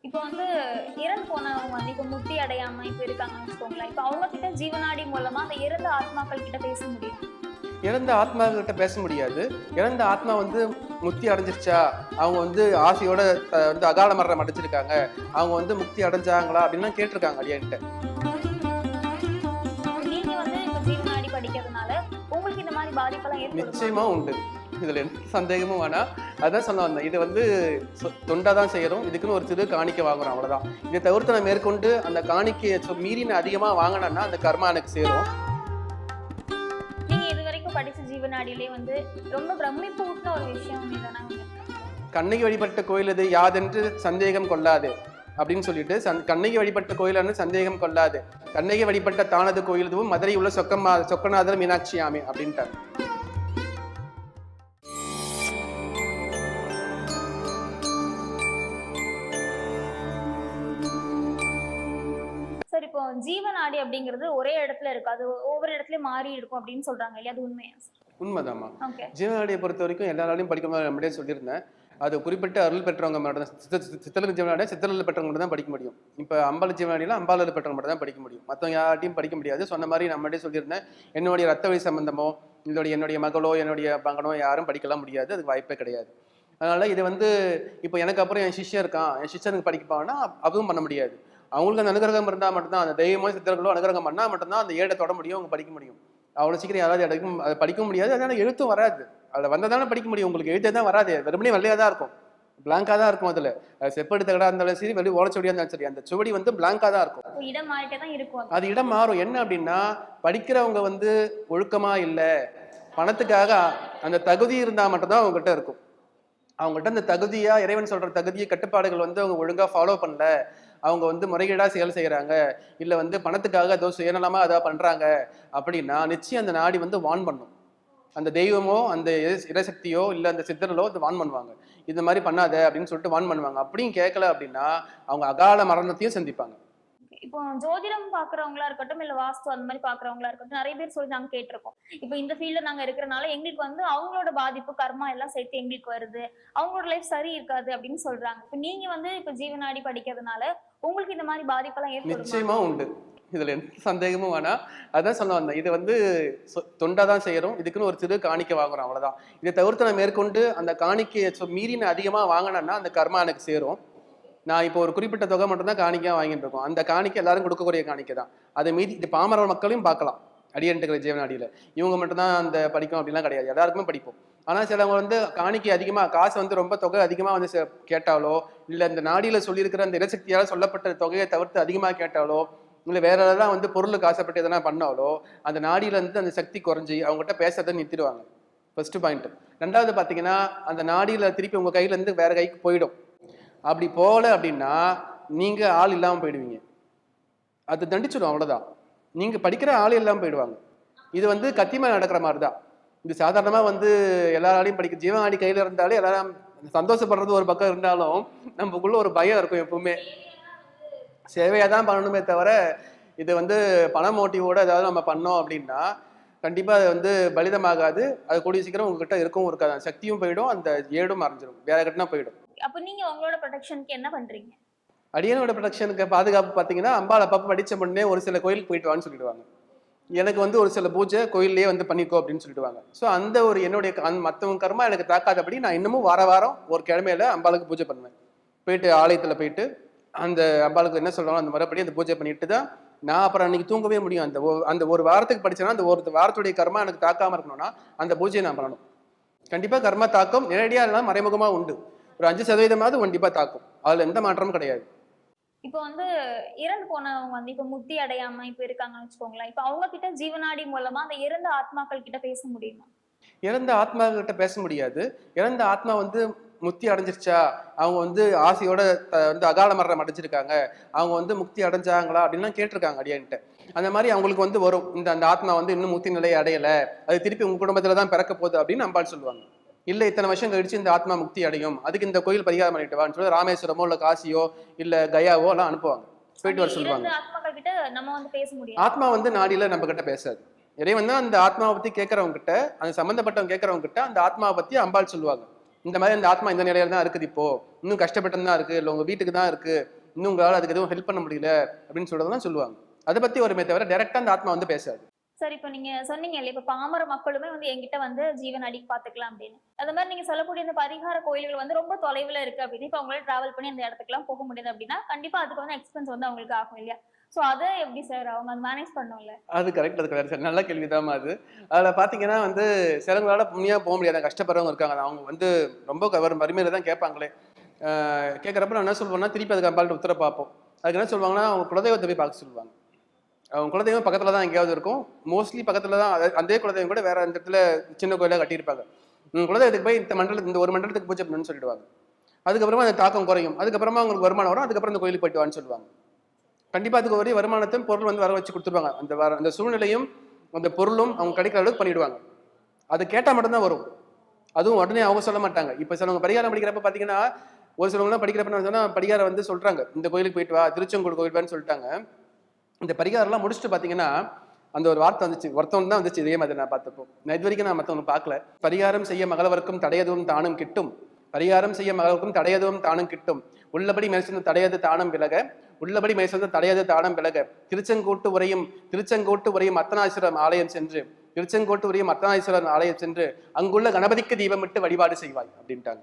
இப்போ வந்து இறந்து போனவங்க வந்து இப்ப முக்தி அடையாம இப்ப இருக்காங்கன்னு வச்சுக்கோங்களேன். இப்ப அவங்க கிட்ட ஜீவனாடி மூலமா அந்த இறந்த ஆத்மாக்கள் கிட்ட பேச முடியும். இறந்த ஆத்மா கிட்ட பேச முடியாது. இறந்த ஆத்மா வந்து முக்தி அடைஞ்சிருச்சா, அவங்க வந்து ஆசையோட வந்து அகால மரணம் அடைஞ்சிருக்காங்க, அவங்க வந்து முக்தி அடைஞ்சாங்களா அப்படின்லாம் கேட்டிருக்காங்க அடியான்ட்ட. நீங்க வந்து இப்ப ஜீவனாடி படிக்கிறதுனால உங்களுக்கு இந்த மாதிரி பாதிப்பெல்லாம் ஏற்படுமா? நிச்சயமா உண்டு. இதுல எந்த சந்தேகமும் வேணாம். அதான் சொல்ல வந்தேன். இது வந்து தொண்டா தான் செய்யறோம். இதுக்குன்னு ஒரு சிறு காணிக்கை வாங்குறோம் அவ்வளவுதான். இதை தவிர்த்து நான் மேற்கொண்டு அந்த காணிக்கையை மீறி நான் அதிகமா வாங்கினேன்னா அந்த கர்மா எனக்கு சேரும். நீங்க இதுவரைக்கும் படிச்ச ஜீவனாடியிலே வந்து ரொம்ப பிரமிப்பு ஊட்டுன ஒரு விஷயம் இதுதானா? கண்ணகி வழிபட்ட கோயில் இது யாதென்று சந்தேகம் கொள்ளாது அப்படின்னு சொல்லிட்டு கண்ணகி வழிபட்ட கோயிலான சந்தேகம் கொள்ளாது, கண்ணகி வழிபட்ட தானது கோயில் இதுவும் மதுரை உள்ள சொக்கநாதர் மீனாட்சி ஆமே அப்படின்ட்டாங்க. சார், இப்போ ஜீவனாடி அப்படிங்கிறது ஒரே இடத்துல இருக்கு, அது ஒவ்வொரு இடத்துலயும் மாறி இருக்கும் அப்படின்னு சொல்றாங்க இல்லையா? அது உண்மையா சார்? உண்மைதாம்மா. ஓகே. ஜீவனாடியை பொறுத்த வரைக்கும் எல்லாராலையும் படிக்க நம்மளே சொல்லியிருந்தேன். அது குறிப்பிட்ட அருள் பெற்றவங்க மட்டும் தான் சித்தர்கள் ஜீவனாடியா சித்தரில் பெற்றவங்க மட்டும் தான் படிக்க முடியும். இப்போ அம்பாள் ஜீவனாடியில் அம்பாளில் பெற்றவங்க மட்டும் தான் படிக்க முடியும். மற்றவங்க யார்ட்டையும் படிக்க முடியாது. சொன்ன மாதிரி நம்மளே சொல்லியிருந்தேன், என்னுடைய ரத்த வழி சம்பந்தமோ என்னுடைய மகளோ என்னுடைய மகனோ யாரும் படிக்கலாம் முடியாது. அதுக்கு வாய்ப்பே கிடையாது. அதனால இது வந்து இப்போ எனக்கு அப்புறம் என் சிஷ்யன் இருக்கான், என் சிஷ்யனுக்கு படிக்கப்பான்னா அதுவும் பண்ண முடியாது. அவங்களுக்கு அந்த அனுகிரகம் இருந்தால் மட்டும்தான், அந்த தெய்வமோ சித்தர்களோ அனுகிரகம் பண்ணால் மட்டும்தான் அந்த ஏடை தொட முடியும், அவங்க படிக்க முடியும். அவ்வளோ சீக்கிரம் யாராவது அதை படிக்க முடியாது. அதனால எழுத்தும் வராது. அதில் வந்ததானே படிக்க முடியும். உங்களுக்கு எழுத்தே தான் வராது, வெறுமனே வெள்ளையாக தான் இருக்கும், பிளாங்காக தான் இருக்கும். அதில் செப்பெடு தகடா இருந்தாலும் சரி, வெளியே ஓலச்சுவடியாக இருந்தாலும் சரி, அந்த சுவடி வந்து பிளாங்காக தான் இருக்கும். இடம் மாறிட்டே தான் இருக்கும். அது இடம் மாறும். என்ன அப்படின்னா, படிக்கிறவங்க வந்து ஒழுக்கமா இல்லை, பணத்துக்காக அந்த தகுதி இருந்தால் மட்டும்தான் அவங்ககிட்ட இருக்கும். அவங்ககிட்ட அந்த தகுதியா, இறைவன் சொல்ற தகுதியை கட்டுப்பாடுகள் வந்து அவங்க ஒழுங்கா ஃபாலோ பண்ணல, அவங்க வந்து முறைகேடா செயல் செய்யறாங்க, இல்ல வந்து பணத்துக்காக ஏதோ சுயநலமா ஏதாவது பண்றாங்க அப்படின்னா நிச்சயம் அந்த நாடி வந்து வான் பண்ணும். அந்த தெய்வமோ அந்த இறைசக்தியோ இல்ல அந்த சித்தர்களோ அது வான் பண்ணுவாங்க, இந்த மாதிரி பண்ணாத அப்படின்னு சொல்லிட்டு வான் பண்ணுவாங்க. அப்படியும் கேட்கல அப்படின்னா அவங்க அகால மரணத்தையும் சந்திப்பாங்க. இப்போ ஜோதிடம் பாக்குறவங்களா இருக்கட்டும், இல்ல வாஸ்து அந்த மாதிரி பாக்குறவங்களா இருக்கட்டும், நிறைய பேர் சொல்லி நாங்க கேட்டிருக்கோம். இப்போ இந்த ஃபீல்ட்ல நாங்க இருக்கிறனால எங்களுக்கு வந்து அவங்களோட பாதிப்பு கர்மா எல்லாம் சேர்த்து எங்களுக்கு வருது, அவங்களோட லைஃப் சரி இருக்காது அப்படின்னு சொல்றாங்க. இப்போ நீங்க வந்து இப்ப ஜீவனாடி படிக்கிறதுனால உங்களுக்கு இந்த மாதிரி பாதிப்பெல்லாம் ஏற்படும்? நிச்சயமா உண்டு. இதுல எந்த சந்தேகமும் வேணாம். அதான் சொல்ல வந்தேன். இது வந்து தொண்டா தான் செய்யறோம். இதுக்குன்னு ஒரு சிறு காணிக்கை வாங்குறோம் அவ்வளவுதான். இதை தவிர்த்து நான் மேற்கொண்டு அந்த காணிக்கையை மீறி நான் அதிகமா வாங்கினேன்னா அந்த கர்மா எனக்கு சேரும். நான் இப்போ ஒரு குறிப்பிட்ட தொகை மட்டும் தான் காணிக்கையா வாங்கிட்டு இருக்கோம். அந்த காணிக்கை எல்லாரும் கொடுக்கக்கூடிய காணிக்கை தான். அதை மீறி இது பாமர மக்களையும் பார்க்கலாம். அடியன்ட்டுக்கிற ஜீவனாடியில இவங்க மட்டும் தான் அந்த படிக்கும் அப்படிலாம் கிடையாது, எல்லாருக்குமே படிப்போம். ஆனா சிலவங்க வந்து காணிக்கை அதிகமா காசு வந்து ரொம்ப தொகை அதிகமா வந்து கேட்டாலோ, இல்ல இந்த நாடியில சொல்லியிருக்கிற அந்த இறைசக்தியால சொல்லப்பட்ட தொகையை தவிர்த்து அதிகமா கேட்டாலோ, இல்லை வேற ஏதாவது வந்து பொருளுக்கு ஆசைப்பட்டு எதனா பண்ணாலோ அந்த நாடியில இருந்து அந்த சக்தி குறைஞ்சி அவங்ககிட்ட பேசுறதை நிறுத்திடுவாங்க. First point. ரெண்டாவது பார்த்தீங்கன்னா, அந்த நாடியில திருப்பி உங்க கையில இருந்து வேற கைக்கு போயிடும். அப்படி போகல அப்படின்னா நீங்க ஆள் இல்லாமல் போயிடுவீங்க. அது தண்டிச்சிடும், அவ்வளோதான். நீங்க படிக்கிற ஆள் இல்லாமல் போயிடுவாங்க. இது வந்து கத்திமா நடக்கிற மாதிரி தான். இது சாதாரணமாக வந்து எல்லாராலையும் படிக்க ஜீவனாடி கையில் இருந்தாலே எல்லாரும் சந்தோஷப்படுறது ஒரு பக்கம் இருந்தாலும் நமக்குள்ள ஒரு பயம் இருக்கும் எப்பவுமே. சேவையாக தான் பண்ணணுமே தவிர இது வந்து பண மோட்டிவோட ஏதாவது நம்ம பண்ணோம் அப்படின்னா கண்டிப்பாக அது வந்து பலிதமாகாது. அது கூடிய சீக்கிரம் உங்ககிட்ட இருக்கவும் இருக்காது. சக்தியும் போயிடும், அந்த ஏடும் மறைஞ்சிடும், வேற கட்டினா போயிடும். அப்ப நீங்க உங்களோட ப்ரொடெக்ஷனுக்கு என்ன பண்றீங்க? அடியனோட ப்ரொடெக்ஷனுக்கு பாதுகாப்பு பார்த்தீங்கன்னா, அம்பாள் அப்பப்போ படித்த முன்னே ஒரு சில கோயிலுக்கு போயிட்டு வான்னு சொல்லிடுவாங்க. எனக்கு வந்து ஒரு சில பூஜை கோயிலே வந்து பண்ணிக்கோ அப்படின்னு சொல்லிடுவாங்க. ஸோ அந்த ஒரு என்னுடைய மற்றவங்க கர்மா எனக்கு தாக்காதபடி நான் இன்னமும் வாரம் ஒரு கிழமையில அம்பாளுக்கு பூஜை பண்ணுவேன். போயிட்டு ஆலயத்தில் போயிட்டு அந்த அம்பாளுக்கு என்ன சொல்றாங்களோ அந்த முறைப்படி அந்த பூஜை பண்ணிட்டு தான் நான் அப்புறம் அன்னைக்கு தூங்கவே முடியும். அந்த ஒரு வாரத்துக்கு படிச்சேன்னா அந்த ஒரு வாரத்துடைய கர்மா எனக்கு தாக்காம இருக்கணும்னா அந்த பூஜையை நான் பண்ணணும். கண்டிப்பாக கர்மா தாக்கம் நேரடியாக இல்லைனா மறைமுகமாக உண்டு. ஒரு 5% கண்டிப்பாக தாக்கும். அதுல எந்த மாற்றமும் கிடையாது. இப்போ வந்து இறந்து போனவங்க வந்து இப்ப முக்தி அடையாம இப்ப இருக்காங்கன்னு வச்சுக்கோங்களேன். இப்ப அவங்க கிட்ட ஜீவனாடி மூலமா அந்த இறந்த ஆத்மாக்கள் கிட்ட பேச முடியுமா? இறந்த ஆத்மா கிட்ட பேச முடியாது. இறந்த ஆத்மா வந்து முக்தி அடைஞ்சிருச்சா, அவங்க வந்து ஆசையோட வந்து அகால மரணம் அடைஞ்சிருக்காங்க, அவங்க வந்து முக்தி அடைஞ்சாங்களா அப்படின்லாம் கேட்டிருக்காங்க அடியான்ட்ட. அந்த மாதிரி அவங்களுக்கு வந்து வரும், அந்த ஆத்மா வந்து இன்னும் முக்தி நிலையை அடையலை, அது திருப்பி உங்க குடும்பத்துல தான் பிறக்க போகுது அப்படின்னு அம்பாள் சொல்லுவாங்க. இல்லை இத்தனை வருஷம் கழிச்சு இந்த ஆத்மா முக்தி அடையும், அதுக்கு இந்த கோயில் பரிகாரம் பண்ணிட்டு வான்னு சொல்லி ராமேஸ்வரமோ இல்லை காசியோ இல்லை கயாவோ எல்லாம் அனுப்புவாங்க, போயிட்டு வர சொல்லுவாங்க. ஆத்மாக்கள் கிட்ட நம்ம வந்து பேச முடியும். ஆத்மா வந்து நாடியில நம்ம கிட்ட பேசாது. இறைவன் தான் அந்த ஆத்மாவை பத்தி கேட்கறவங்க கிட்ட, அந்த சம்பந்தப்பட்டவங்க கேட்கறவங்க கிட்ட அந்த ஆத்மாவை பத்தி அம்பாள் சொல்லுவாங்க. இந்த மாதிரி அந்த ஆத்மா இந்த நிலையில தான் இருக்குது, இப்போ இன்னும் கஷ்டப்பட்டு தான் இருக்கு, இல்லை உங்க வீட்டுக்கு தான் இருக்கு, இன்னும் உங்களால் அதுக்கு எதுவும் ஹெல்ப் பண்ண முடியல அப்படின்னு சொல்றதெல்லாம் சொல்லுவாங்க. அதை பத்தி வருமே தவிர டைரக்டா அந்த ஆத்மா வந்து பேசாது. சரி, இப்ப நீங்க சொன்னீங்க இல்லையா, இப்ப பாமர மக்களுமே வந்து என்கிட்ட வந்து ஜீவன் அடி பாத்துக்கலாம் அப்படின்னு. அது மாதிரி நீங்க சொல்லக்கூடிய இந்த பரிகார கோயில்கள் வந்து ரொம்ப தொலைவுல இருக்கு அப்படின்னு, இப்ப அவங்களால டிராவல் பண்ணி அந்த இடத்துக்குலாம் போக முடியாது அப்படின்னா, கண்டிப்பா அதுக்கு வந்து எக்ஸ்பென்ஸ் வந்து அவங்களுக்கு ஆகும் இல்லையா? சோ அதை எப்படி சார் அவங்க அதை மேனேஜ் பண்ணும்ல? அது கரெக்ட், அது கரெக்ட் சார். நல்ல கேள்விதாம்மா அது. அதில் பார்த்தீங்கன்னா வந்து சிலவங்களால உண்மையாக போக முடியாது, கஷ்டப்படுறவங்க இருக்காங்க. அவங்க வந்து ரொம்ப வறுமையில தான் கேட்பாங்களே. கேட்குறப்ப நான் என்ன சொல்லுவேன்னா, திருப்பி அதுக்கு அம்பாள்கிட்ட உத்தர பார்ப்போம். அதுக்கு என்ன சொல்லுவாங்கன்னா, அவங்க குலதெய்வத்தை போய் பார்க்க சொல்லுவாங்க. அவங்க குலதெய்வம் பக்கத்தில் தான் எங்கேயாவது இருக்கும். மோஸ்ட்லி பக்கத்தில் தான். அதே குலதெய்வம் கூட வேற அந்த இடத்துல சின்ன கோயிலாக கட்டியிருப்பாங்க. குலதெய்வத்துக்கு போய் இந்த ஒரு மண்டலத்துக்கு பூஜை பண்ணணும்னு சொல்லிடுவாங்க. அதுக்கப்புறமா அந்த தாக்கம் குறையும். அதுக்கப்புறமா அவங்களுக்கு வருமானம் வரும். அதுக்கப்புறம் அந்த கோயிலுக்கு போயிட்டு வான்னு சொல்லுவாங்க. கண்டிப்பா அதுக்கு ஒரே வருமானத்தையும் பொருள் வந்து வர வச்சு கொடுத்துருவாங்க. அந்த சூழ்நிலையும் அந்த பொருளும் அவங்க கிடைக்கிற அளவுக்கு பண்ணிடுவாங்க. அது கேட்டால் மட்டும்தான் வரும். அதுவும் உடனே அவங்க சொல்ல மாட்டாங்க. இப்போ சிலவங்க பரிகாரம் படிக்கிறப்ப பார்த்தீங்கன்னா, ஒரு சிலவங்கலாம் படிக்கிறப்ப சொன்னா பரிகாரம் வந்து சொல்றாங்க, இந்த கோயிலுக்கு போயிட்டு வா, திருச்செங்கோடு கோயில் வான்னு சொல்லிட்டாங்க. இந்த பரிகாரம்லாம் முடிச்சுட்டு பார்த்தீங்கன்னா, அந்த ஒரு வார்த்தை வந்துச்சு, ஒருத்தவங்க தான் வந்துச்சு. இதே மாதிரி நான் பார்த்தப்போ, நான் இது வரைக்கும் நான் மற்றவங்க பார்க்கல. பரிகாரம் செய்ய மகளவர்க்கும் தடையதும் தானும் கிட்டும், பரிகாரம் செய்ய மகளுக்கும் தடையதும் தானும் கிட்டும், உள்ளபடி மேற்சொந்த தடையது தானம் விலக, உள்ளபடி மேற்சொந்த தடையது தானம் விலக, திருச்செங்கோட்டு உரையும் அர்த்தநாதீஸ்வரர் ஆலயம் சென்று, திருச்செங்கோட்டு உரையும் அர்த்தநாதீஸ்வரர் ஆலயம் சென்று அங்குள்ள கணபதிக்கு தீபமிட்டு வழிபாடு செய்வாய் அப்படின்ட்டாங்க.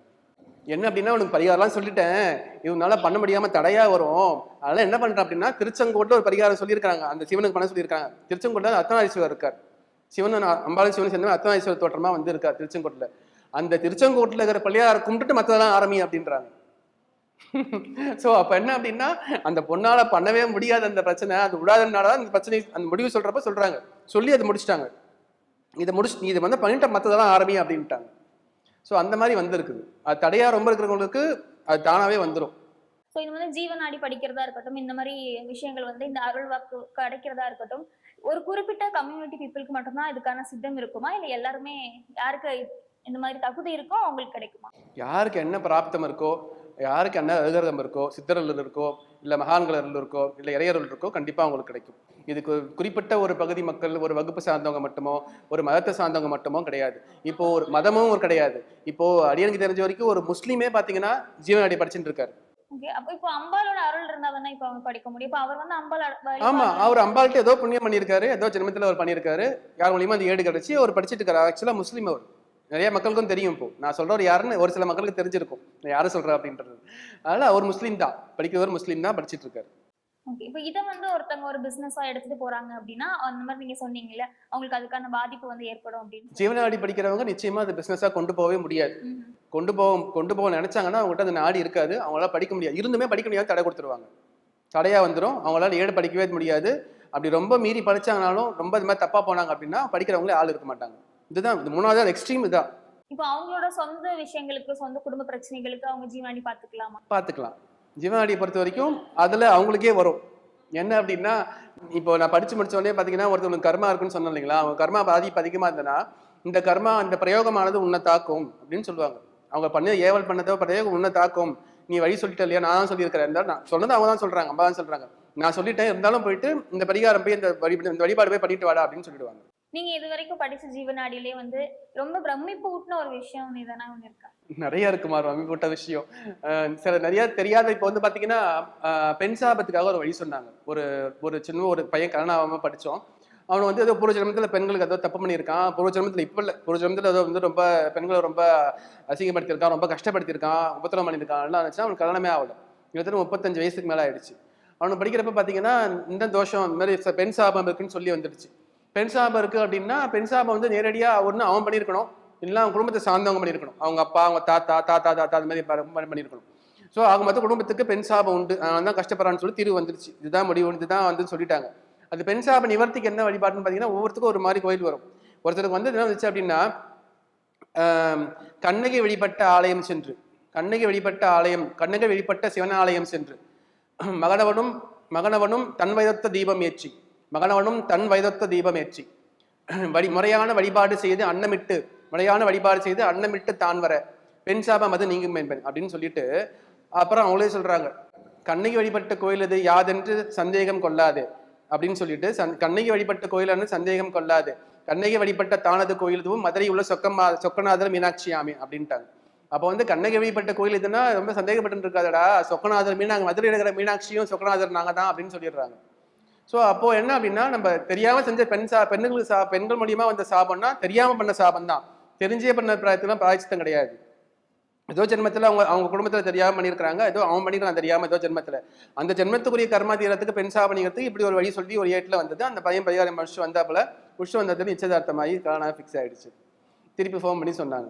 என்ன அப்படின்னா, உனக்கு பரிகாரம்லாம் சொல்லிட்டேன், இவனால பண்ண முடியாம தடையா வரும், அதனால என்ன பண்றேன் அப்படின்னா, திருச்செங்கோட்டில் ஒரு பரிகாரம் சொல்லியிருக்காங்க, அந்த சிவனுக்கு பண்ண சொல்லியிருக்காங்க. திருச்செங்கோட்டில் அர்த்தநாதீஸ்வரர் இருக்கார். சிவன் அம்பாளும் சிவன் சேர்ந்து அர்த்தநாதீஸ்வரர் தோற்றமா வந்து இருக்கார் திருச்செங்கோட்டில். அந்த திருச்செங்கோட்டில் இருக்கிற பள்ளியாரை கும்பிட்டுட்டு மற்றதெல்லாம் ஆரம்பி அப்படின்றாங்க. ஸோ அப்ப என்ன அப்படின்னா, அந்த பொண்ணால பண்ணவே முடியாத அந்த பிரச்சனை, அது விடாதனாலதான் அந்த பிரச்சனை அந்த முடிவு சொல்றப்ப சொல்றாங்க, சொல்லி அதை முடிச்சுட்டாங்க. இதை வந்து பண்ணிட்டு மற்றதெல்லாம் ஆரம்பி அப்படின்ட்டாங்க. ஸோ அந்த மாதிரி வந்துருக்குது. அது தடையா ரொம்ப இருக்கிறவங்களுக்கு அது தானாவே வந்துடும். ஸோ இது வந்து ஜீவனாடி படிக்கிறதா இருக்கட்டும், இந்த மாதிரி விஷயங்கள் வந்து இந்த அருள் வாக்கு கிடைக்கிறதா இருக்கட்டும், ஒரு குறிப்பிட்ட கம்யூனிட்டி பீப்புளுக்கு மட்டும்தான் இதுக்கான சித்தம் இருக்குமா, இல்லை எல்லாருமே யாருக்கு இந்த மாதிரி தகுதி இருக்கோ அவங்களுக்கு கிடைக்குமா? யாருக்கு என்ன பிராப்தம் இருக்கோ, யாருக்கு என்ன அழுகரம் இருக்கோ, சித்தரல் இருக்கோ, இல்லை மகான்கள் அருள் இருக்கோ, இல்லை இறையருள் இருக்கோ, கண்டிப்பாக அவங்களுக்கு கிடைக்கும். இதுக்கு குறிப்பிட்ட ஒரு பகுதி மக்கள், ஒரு வகுப்பு சார்ந்தவங்க மட்டுமோ, ஒரு மதத்தை சார்ந்தவங்க மட்டுமோ கிடையாது. இப்போ ஒரு மதமும் கிடையாது. இப்போ அடியனுக்கு தெரிஞ்ச வரைக்கும் ஒரு முஸ்லீமே பார்த்தீங்கன்னா ஜீவனாடி படிச்சுட்டு இருக்காரு. ஓகே, அப்ப இப்போ அம்பாலோட அருள் இருந்தா தானே இப்போ அவங்க படிக்க முடியும். இப்போ அவர் வந்து அம்பாள் ஆமா, அவர் அம்பாள்கிட்ட ஏதோ புண்ணியம் பண்ணியிருக்காரு, ஏதோ ஜென்மத்தில் அவர் பண்ணியிருக்காரு, யார் மூலியமா அந்த ஏடு கிடைச்சி அவர் படிச்சுட்டு இருக்காரு. ஆக்சுவலா முஸ்லீம் அவர். நிறைய மக்களுக்கும் தெரியும். இப்போ நான் சொல்றவர் யாருன்னு ஒரு சில மக்களுக்கு தெரிஞ்சிருக்கும், நான் யாரும் சொல்றேன் அப்படின்றது. அதனால அவர் முஸ்லீம் தான், படிக்கிறவர் முஸ்லீம் தான், படிச்சுட்டு இருக்காரு. ஓகே, இப்போ இதை வந்து ஒருத்தவங்க ஒரு பிசினஸா எடுத்துட்டு போறாங்க அப்படின்னா, அந்த மாதிரி நீங்க சொன்னீங்கல்ல, அவங்களுக்கு அதுக்கான பாதிப்பு வந்து ஏற்படும் அப்படின்னு. ஜீவனாடி படிக்கிறவங்க நிச்சயமா அது பிசினஸா கொண்டு போகவே முடியாது. கொண்டு போக நினைச்சாங்கன்னா அவங்ககிட்ட அந்த நாடி இருக்காது, அவங்களால படிக்க முடியாது. இருந்துமே படிக்க முடியாது, தடை கொடுத்துருவாங்க, தடையா வந்துடும். அவங்களால ஏடு படிக்கவே முடியாது. அப்படி ரொம்ப மீறி படிச்சாங்கனாலும், ரொம்ப இது மாதிரி தப்பா போனாங்க அப்படின்னா படிக்கிறவங்களே ஆள் இருக்க மாட்டாங்க. இதுதான் இது மூணாவது எக்ஸ்ட்ரீம். இதுதான். இப்போ அவங்களோட சொந்த விஷயங்களுக்கு, சொந்த குடும்ப பிரச்சனைகளுக்கு அவங்க ஜீவனாடி பார்த்துக்கலாம். ஜீவனாடியை பொறுத்த வரைக்கும் அதுல அவங்களுக்கே வரும். என்ன அப்படின்னா, இப்போ நான் படிச்சு முடிச்ச உடனே பாத்தீங்கன்னா, ஒருத்தவங்களுக்கு கர்மா இருக்குன்னு சொன்னோம் இல்லைங்களா, அவங்க கர்மா பாதிப்பு அதிகமா இருந்ததுன்னா, இந்த கர்மா இந்த பிரயோகமானது உன்னை தாக்கும் அப்படின்னு சொல்லுவாங்க. அவங்க பண்ண ஏவல் பண்ணதோ பிரயோகம் உன்னை தாக்கும், நீ வழி சொல்லிட்ட இல்லையா, நான் தான் சொல்லியிருக்கிறேன், இருந்தாலும் நான் சொன்னது அவங்க தான் சொல்றாங்க, அம்மா தான் சொல்றாங்க, நான் சொல்லிட்டேன், இருந்தாலும் போயிட்டு இந்த பரிகாரம் போய் இந்த வழிபாடு போய் பண்ணிட்டு வாடா அப்படின்னு சொல்லிடுவாங்க. நீங்க இது வரைக்கும் படிச்ச ஜீவனாடியிலே வந்து ரொம்ப பிரமிப்பு ஊட்டின ஒரு விஷயம் இதனா ஒண்ணு இருக்கா? நிறைய இருக்குமா பிரமிப்பூட்ட விஷயம். சில நிறைய தெரியாத. இப்போ வந்து பாத்தீங்கன்னா, பெண் சாபத்துக்காக ஒரு வழி சொன்னாங்க. ஒரு சின்ன ஒரு பையன் கல்யாணம் படிச்சோம். அவன் வந்து ஏதோ பூர்வ ஜென்மத்தில் பெண்களுக்கு ஏதோ தப்பு பண்ணியிருக்கான். பூர்வ ஜென்மத்தில் இப்போ இல்லை, பூர்வ ஜென்மத்தில் ஏதோ வந்து ரொம்ப பெண்களை ரொம்ப அசிங்கப்படுத்தியிருக்கான், ரொம்ப கஷ்டப்படுத்தியிருக்கான், உபத்திரம் பண்ணியிருக்கான். எல்லாம் நினச்சா அவனுக்கு கல்யாணமே ஆகலை. கிட்டத்தட்ட 35 வயசுக்கு மேலே ஆயிடுச்சு. அவனுக்கு படிக்கிறப்ப பார்த்தீங்கன்னா, இந்த தோஷம் இந்த மாதிரி பெண் சாபம் இருக்குன்னு சொல்லி வந்துடுச்சு. பெண் சாபம் இருக்கு அப்படின்னா, பெண் சாபம் வந்து நேரடியாக ஒன்று அவன் பண்ணியிருக்கணும், இல்லை அவங்க குடும்பத்தை சார்ந்தவங்க பண்ணியிருக்கணும். அவங்க அப்பா, அவங்க தாத்தா அது மாதிரி பண்ணியிருக்கணும். ஸோ அவங்க மற்ற குடும்பத்துக்கு பெண் சாபம் உண்டு, அவன் தான் கஷ்டப்படுறான்னு சொல்லி தீர்வு வந்துருச்சு. இதுதான் முடிவு, இதுதான் வந்து சொல்லிட்டாங்க. அது பெண் சாப நிவர்த்திக்கு என்ன வழிபாடுன்னு பார்த்தீங்கன்னா, ஒவ்வொருத்துக்கும் ஒரு மாதிரி கோயில் வரும். ஒருத்தருக்கு வந்து என்ன வந்துச்சு அப்படின்னா, கண்ணகி வழிபட்ட ஆலயம் சென்று, கண்ணகி வழிபட்ட சிவன் ஆலயம் சென்று, மகனவனும் தன் வயதொத்த தீபம் ஏற்றி முறையான வழிபாடு செய்து அன்னமிட்டு தான் வர பெண் சாபம் அது நீங்கும் என்பன் அப்படின்னு சொல்லிட்டு, அப்புறம் அவங்களே சொல்றாங்க, கண்ணகி வழிபட்ட கோயில் அது யாதென்று சந்தேகம் கொள்ளாது அப்படின்னு சொல்லிட்டு, கண்ணகி வழிபட்ட கோயிலான சந்தேகம் கொள்ளாது, கண்ணகி வழிபட்ட தானது கோயில் இதுவும் மதுரை உள்ள சொக்கநாதர் மீனாட்சி ஆமே அப்படின்ட்டாங்க. அப்போ வந்து கண்ணகி வழிபட்ட கோயில் இதுன்னா ரொம்ப சந்தேகப்பட்டு இருக்காதடா, சொக்கநாதர் மீனாங்க மதுரை இருக்கிற மீனாட்சியும் சொக்கநாதர் நாங்க தான் அப்படின்னு சொல்லிடுறாங்க. ஸோ அப்போ என்ன அப்படின்னா, நம்ம தெரியாம செஞ்ச பெண்களுக்கு பெண்கள் மூலியமா வந்த சாபம்னா தெரியாம பண்ண சாபம் தான். தெரிஞ்சே பண்ண பிராயத்துல பிராயச்சித்தம் கிடையாது. ஏதோ ஜென்மத்துல அவங்க அவங்க குடும்பத்துல தெரியாம பண்ணியிருக்காங்க, ஏதோ அவன் பண்ணிருக்கான் தெரியாம ஏதோ ஜென்மத்துல. அந்த ஜென்மத்துக்குரிய கர்மா தீரத்துக்கு பெண் சாபணிக்கிறதுக்கு இப்படி ஒரு வழி சொல்லி ஒரு ஏட்டில் வந்தது. அந்த பையன் பரிகாரம் முடிச்சு வந்தாப்புல, முடிச்சு வந்ததுல நிச்சயதார்த்தமாகி காணா ஃபிக்ஸ் ஆயிடுச்சு. திருப்பி ஃபோன் பண்ணி சொன்னாங்க.